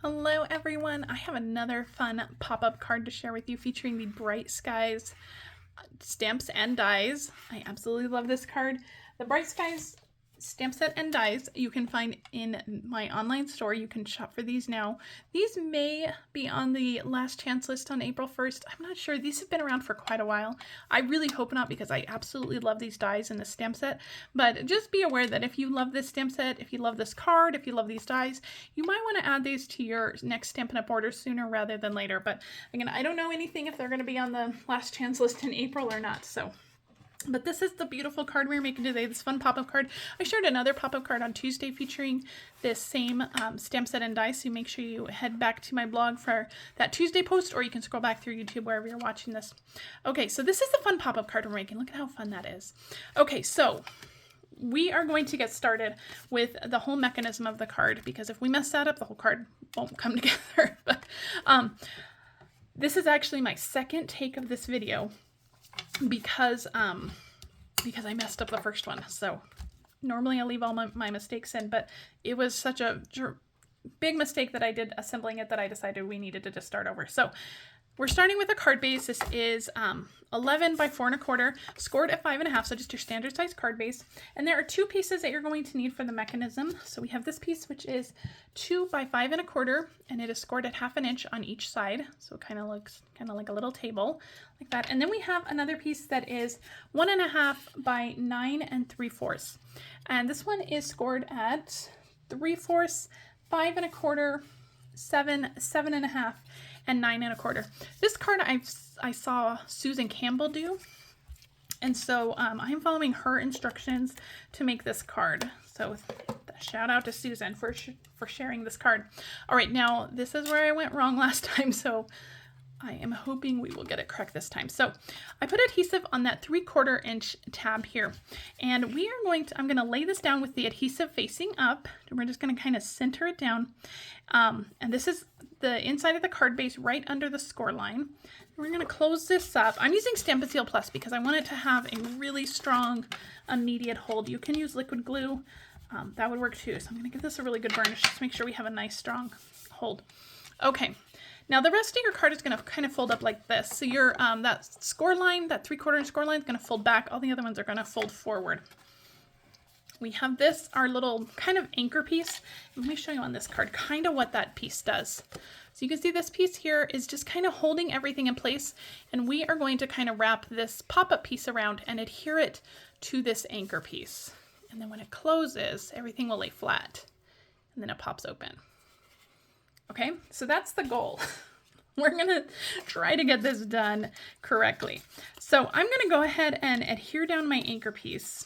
Hello everyone, I have another fun pop-up card to share with you featuring the Bright Skies stamps and dies. I absolutely love this card. The Bright Skies stamp set and dies you can find in my online store. You can shop for these now. These may be on the last chance list on April 1st. I'm not sure. These have been around for quite a while. I really hope not, because I absolutely love these dies in the stamp set. But just be aware that if you love this stamp set, if you love this card, if you love these dies, you might want to add these to your next Stampin' Up! Order sooner rather than later. But again, I don't know anything if they're going to be on the last chance list in April or not. But this is the beautiful card we're making today, this fun pop-up card. I shared another pop-up card on Tuesday featuring this same stamp set and die, so make sure you head back to my blog for that Tuesday post, or you can scroll back through YouTube wherever you're watching this. Okay, so this is the fun pop-up card we're making. Look at how fun that is. Okay, so we are going to get started with the whole mechanism of the card, because if we mess that up, the whole card won't come together. But this is actually my second take of this video, because I messed up the first one. So normally I leave all my mistakes in, but it was such a big mistake that I did assembling it that I decided we needed to just start over. So we're starting with a card base. This is 11 by 4 1/4, scored at 5 1/2, so just your standard size card base. And there are two pieces that you're going to need for the mechanism. So we have this piece, which is 2 by 5 1/4, and it is scored at 1/2 inch on each side. So it kind of looks like a little table like that. And then we have another piece that is 1 1/2 by 9 3/4. And this one is scored at 3/4, 5 1/4, 7, 7 1/2, and 9 1/4. This card I saw Susan Campfield do, and so I'm following her instructions to make this card. So shout out to Susan for sharing this card. All right, now this is where I went wrong last time, so I am hoping we will get it correct this time. So I put adhesive on that 3/4 inch tab here, and we are I'm going to lay this down with the adhesive facing up. And we're just going to kind of center it down. And this is the inside of the card base right under the score line. We're going to close this up. I'm using Stampin' Seal Plus because I want it to have a really strong immediate hold. You can use liquid glue. That would work too. So I'm going to give this a really good burnish just to make sure we have a nice strong hold. Okay. Now the rest of your card is going to kind of fold up like this. So your that score line, that 3/4 inch score line, is going to fold back. All the other ones are going to fold forward. We have this, our little kind of anchor piece. Let me show you on this card kind of what that piece does. So you can see this piece here is just kind of holding everything in place, and we are going to kind of wrap this pop-up piece around and adhere it to this anchor piece. And then when it closes, everything will lay flat, and then it pops open. Okay, so that's the goal. We're going to try to get this done correctly. So I'm going to go ahead and adhere down my anchor piece.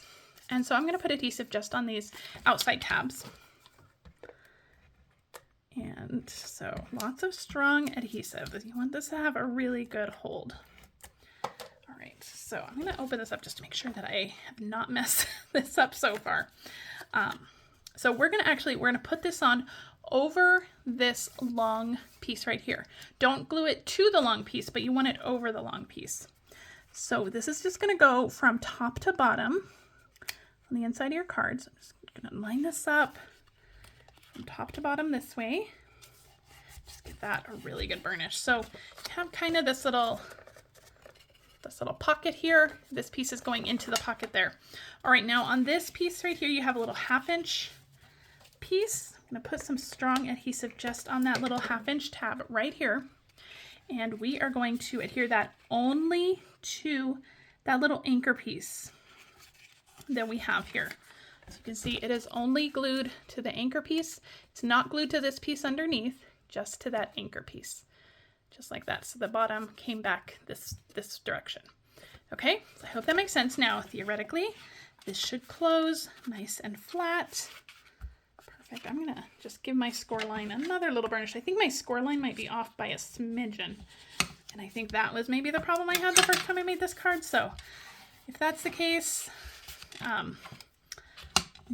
And so I'm going to put adhesive just on these outside tabs. And so lots of strong adhesive. You want this to have a really good hold. All right, so I'm going to open this up just to make sure that I have not messed this up so far. So we're going to put this on over this long piece right here. Don't glue it to the long piece, but you want it over the long piece. So this is just going to go from top to bottom on the inside of your cards. I'm just going to line this up from top to bottom this way. Just give that a really good burnish. So you have kind of this little pocket here. This piece is going into the pocket there. All right, now on this piece right here, you have a little 1/2 inch piece. I'm going to put some strong adhesive just on that little 1/2 inch tab right here. And we are going to adhere that only to that little anchor piece that we have here. So you can see it is only glued to the anchor piece. It's not glued to this piece underneath, just to that anchor piece. Just like that. So the bottom came back this direction. Okay, so I hope that makes sense. Now, theoretically, this should close nice and flat. Perfect. I'm going to just give my score line another little burnish. I think my score line might be off by a smidgen. And I think that was maybe the problem I had the first time I made this card. So if that's the case,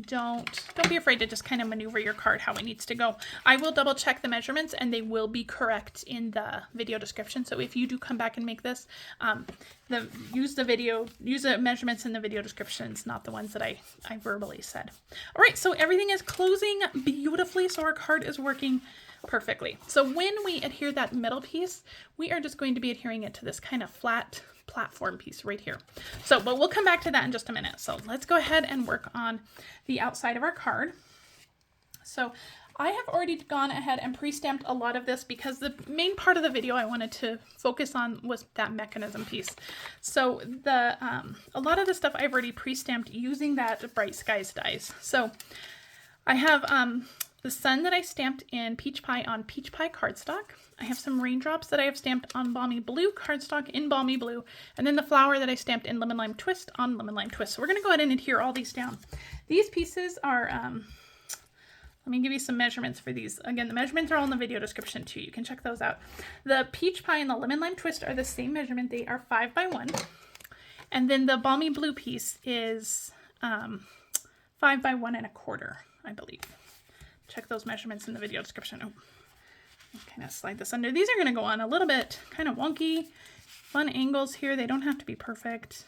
don't be afraid to just kind of maneuver your card how it needs to go. I will double check the measurements and they will be correct in the video description. So if you do come back and make this, use the measurements in the video descriptions, not the ones that I verbally said. All right, so everything is closing beautifully. So our card is working perfectly. So when we adhere that middle piece, we are just going to be adhering it to this kind of flat platform piece right here. So, but we'll come back to that in just a minute. So let's go ahead and work on the outside of our card. So I have already gone ahead and pre-stamped a lot of this because the main part of the video I wanted to focus on was that mechanism piece. So a lot of the stuff I've already pre-stamped using that Bright Skies dies. So I have the sun that I stamped in Peach Pie on Peach Pie cardstock. I have some raindrops that I have stamped on Balmy Blue cardstock in Balmy Blue, and then the flower that I stamped in Lemon Lime Twist on Lemon Lime Twist. So we're going to go ahead and adhere all these down. These pieces are, let me give you some measurements for these. Again, the measurements are all in the video description too. You can check those out. The Peach Pie and the Lemon Lime Twist are the same measurement. They are 5 by 1. And then the Balmy Blue piece is 5 by 1.25, I believe. Check those measurements in the video description. Oh, kind of slide this under. These are going to go on a little bit kind of wonky, fun angles here. They don't have to be perfect.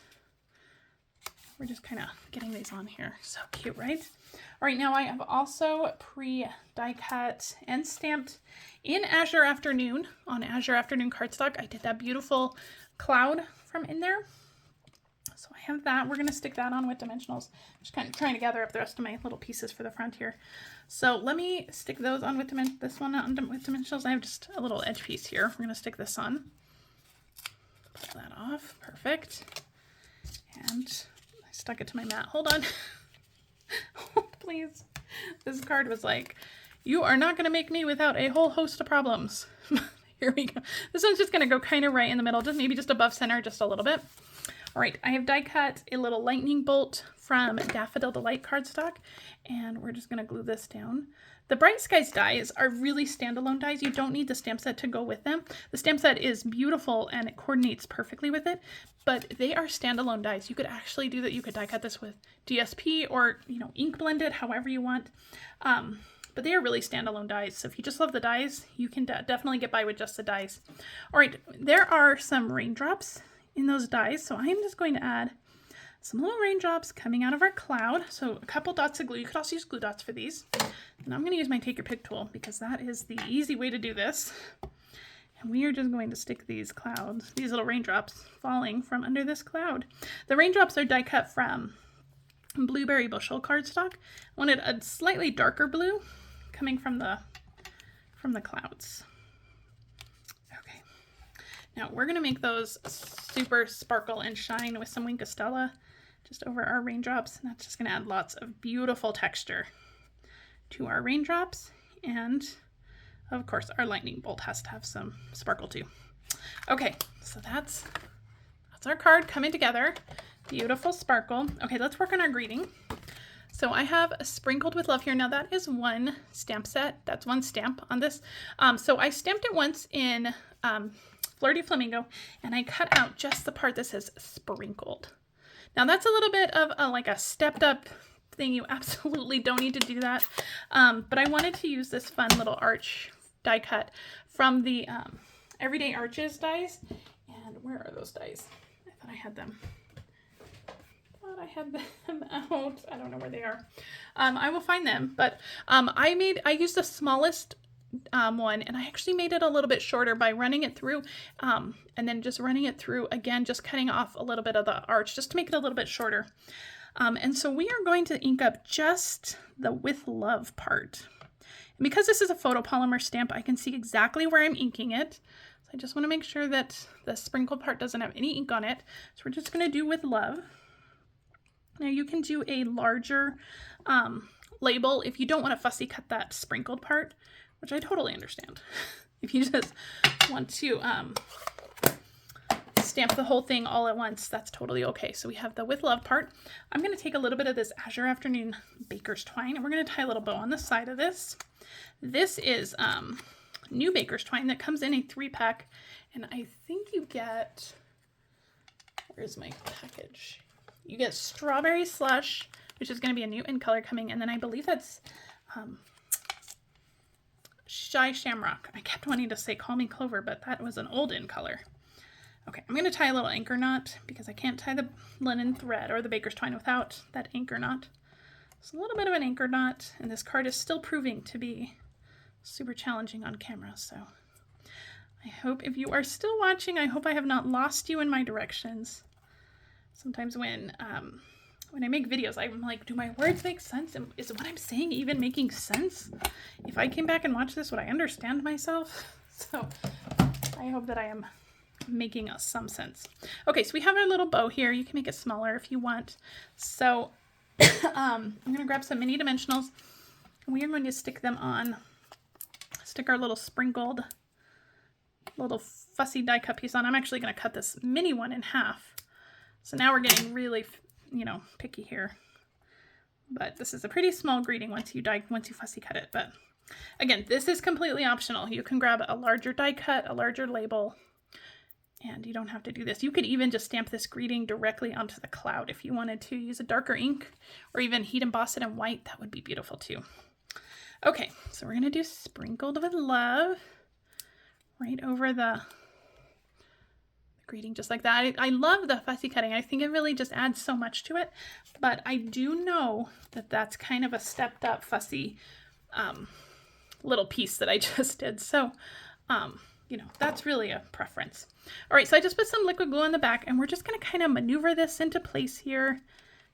We're just kind of getting these on here. So cute, right? All right, now I have also pre-die cut and stamped in Azure Afternoon on Azure Afternoon cardstock. I did that beautiful cloud from in there. So I have that. We're going to stick that on with dimensionals. Just kind of trying to gather up the rest of my little pieces for the front here. So let me stick those on with this one on with dimensionals. I have just a little edge piece here. We're going to stick this on. Pull that off. Perfect. And I stuck it to my mat. Hold on. Oh, please. This card was like, you are not going to make me without a whole host of problems. Here we go. This one's just going to go kind of right in the middle, just maybe just above center, just a little bit. All right, I have die cut a little lightning bolt from Daffodil Delight cardstock, and we're just going to glue this down. The Bright Skies dies are really standalone dies. You don't need the stamp set to go with them. The stamp set is beautiful and it coordinates perfectly with it, but they are standalone dies. You could actually do that. You could die cut this with DSP or, you know, ink blend it however you want. But they are really standalone dies. So if you just love the dies, you can definitely get by with just the dies. All right, there are some raindrops in those dies. So I'm just going to add some little raindrops coming out of our cloud. So a couple dots of glue. You could also use glue dots for these. And I'm going to use my Take Your Pick tool because that is the easy way to do this. And we are just going to stick these clouds, these little raindrops falling from under this cloud. The raindrops are die cut from Blueberry Bushel cardstock. I wanted a slightly darker blue coming from the clouds. Okay. Now we're going to make those super sparkle and shine with some Wink of Stella just over our raindrops. And that's just going to add lots of beautiful texture to our raindrops. And of course, our lightning bolt has to have some sparkle too. Okay, so that's our card coming together. Beautiful sparkle. Okay, let's work on our greeting. So I have Sprinkled with Love here. Now that is one stamp set. That's one stamp on this. So I stamped it once in Flirty Flamingo, and I cut out just the part that says sprinkled. Now that's a little bit of like a stepped up thing. You absolutely don't need to do that. But I wanted to use this fun little arch die cut from the Everyday Arches dies. And where are those dies? I thought I had them. I had them out. I don't know where they are. I will find them. But I used the smallest one, and I actually made it a little bit shorter by running it through and then just running it through again, just cutting off a little bit of the arch just to make it a little bit shorter. And so we are going to ink up just the With Love part. And because this is a photopolymer stamp, I can see exactly where I'm inking it. So I just want to make sure that the sprinkled part doesn't have any ink on it. So we're just going to do With Love. Now you can do a larger label if you don't want to fussy cut that sprinkled part, which I totally understand. If you just want to stamp the whole thing all at once, that's totally okay. So we have the With Love part. I'm going to take a little bit of this Azure Afternoon Baker's Twine, and we're going to tie a little bow on the side of this. This is new Baker's Twine that comes in a 3-pack, and I think you get, where's my package? You get Strawberry Slush, which is going to be a new in color coming. And then I believe that's Shy Shamrock. I kept wanting to say Call Me Clover, but that was an old in color. Okay, I'm going to tie a little anchor knot because I can't tie the linen thread or the baker's twine without that anchor knot. It's a little bit of an anchor knot, and this card is still proving to be super challenging on camera. So I hope if you are still watching, I hope I have not lost you in my directions. Sometimes when I make videos, I'm like, do my words make sense? And is what I'm saying even making sense? If I came back and watched this, would I understand myself? So I hope that I am making some sense. Okay, so we have our little bow here. You can make it smaller if you want. So I'm going to grab some mini dimensionals and we are going to stick them on. Stick our little sprinkled little fussy die cut piece on. I'm actually going to cut this mini one in half. So now we're getting really, you know, picky here. But this is a pretty small greeting once you fussy cut it. But again, this is completely optional. You can grab a larger die cut, a larger label, and you don't have to do this. You could even just stamp this greeting directly onto the cloud if you wanted to. Use a darker ink or even heat emboss it in white. That would be beautiful too. Okay, so we're going to do Sprinkled with Love right over the greeting just like that. I love the fussy cutting. I think it really just adds so much to it. But I do know that that's kind of a stepped up fussy little piece that I just did. So, you know, that's really a preference. All right, so I just put some liquid glue on the back and we're just going to kind of maneuver this into place here,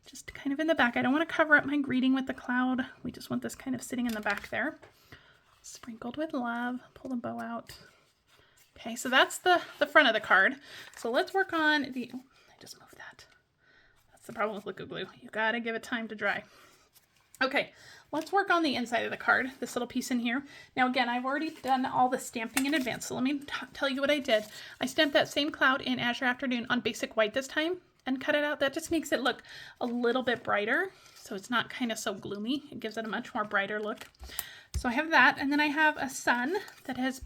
just kind of in the back. I don't want to cover up my greeting with the cloud. We just want this kind of sitting in the back there. Sprinkled with Love. Pull the bow out. Okay, so that's the front of the card. So let's work on the, oh, I just moved that. That's the problem with liquid glue. You got to give it time to dry. Okay, let's work on the inside of the card, this little piece in here. Now again, I've already done all the stamping in advance, so let me tell you what I did. I stamped that same cloud in Azure Afternoon on basic white this time and cut it out. That just makes it look a little bit brighter, so it's not kind of so gloomy. It gives it a much more brighter look. So I have that, and then I have a sun that has,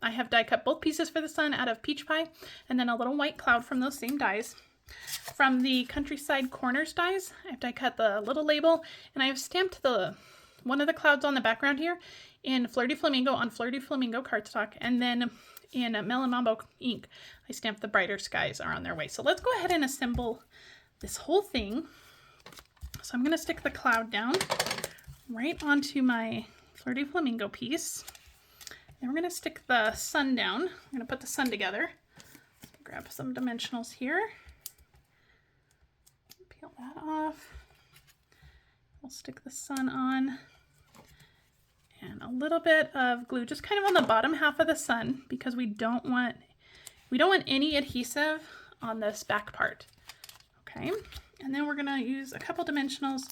I have die cut both pieces for the sun out of Peach Pie, and then a little white cloud from those same dies. From the Countryside Corners dies, I have die cut the little label, and I have stamped one of the clouds on the background here in Flirty Flamingo on Flirty Flamingo cardstock, and then in Melon Mambo ink, I stamped the Brighter Skies are on their way. So let's go ahead and assemble this whole thing. So I'm going to stick the cloud down right onto my Flirty Flamingo piece. Then we're going to stick the sun down. I'm going to put the sun together. Grab some dimensionals here. Peel that off. We'll stick the sun on. And a little bit of glue, just kind of on the bottom half of the sun, because we don't want any adhesive on this back part. Okay, and then we're going to use a couple dimensionals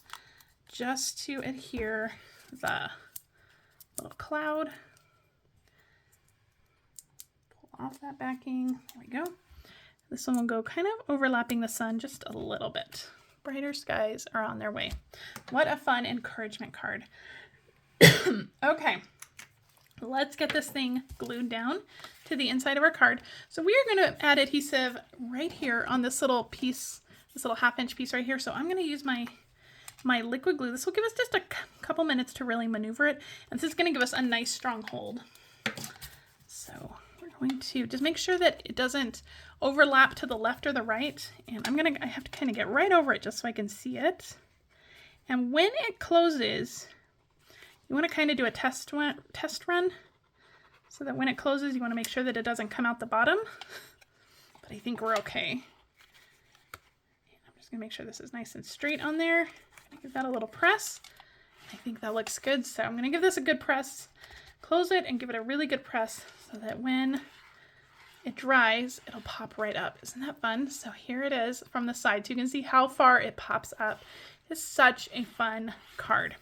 just to adhere the little cloud. Pull off that backing. There we go. This one will go kind of overlapping the sun just a little bit. Brighter Skies are on their way. What a fun encouragement card. Okay, let's get this thing glued down to the inside of our card. So we are going to add adhesive right here on this little piece, this little 1/2 inch piece right here. So I'm going to use my liquid glue. This will give us just a couple minutes to really maneuver it. And this is going to give us a nice strong hold. So we're going to just make sure that it doesn't overlap to the left or the right. And I have to kind of get right over it just so I can see it. And when it closes, you want to kind of do a test run so that when it closes, you want to make sure that it doesn't come out the bottom. But I think we're okay. I'm just going to make sure this is nice and straight on there. I'm going to give that a little press. I think that looks good. So I'm going to give this a good press, close it, and give it a really good press so that when it dries, it'll pop right up. Isn't that fun? So here it is from the side. So you can see how far it pops up. It's such a fun card.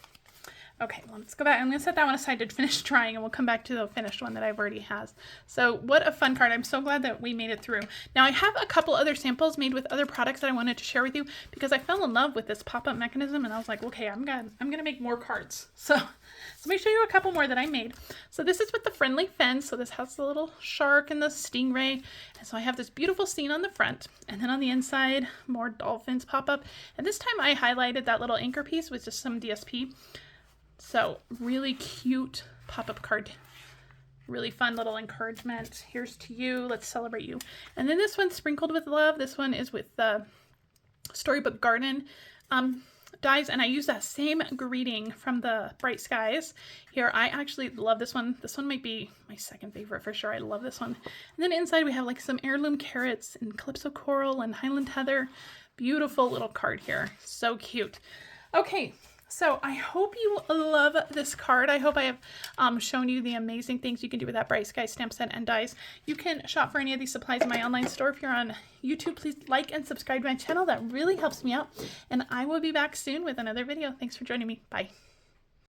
Okay, well, let's go back. I'm going to set that one aside to finish drying, and we'll come back to the finished one that I've already has. So what a fun card. I'm so glad that we made it through. Now I have a couple other samples made with other products that I wanted to share with you because I fell in love with this pop-up mechanism, and I was like, okay, I'm gonna make more cards. So let me show you a couple more that I made. So this is with the friendly fence. So this has the little shark and the stingray. And so I have this beautiful scene on the front, and then on the inside, more dolphins pop up. And this time I highlighted that little anchor piece with just some DSP. So really cute pop-up card. Really fun little encouragement. Here's to you. Let's celebrate you. And then this one's sprinkled with love. This one is with the Storybook Garden dies, and I use that same greeting from the Bright Skies. Here, I actually love this one. This one might be my second favorite for sure. I love this one. And then inside we have like some heirloom carrots and Calypso coral and Highland heather. Beautiful little card here. So cute. Okay. So I hope you love this card. I hope I have shown you the amazing things you can do with that Bright Sky stamp set and dies. You can shop for any of these supplies in my online store. If you're on YouTube, please like and subscribe to my channel. That really helps me out. And I will be back soon with another video. Thanks for joining me. Bye.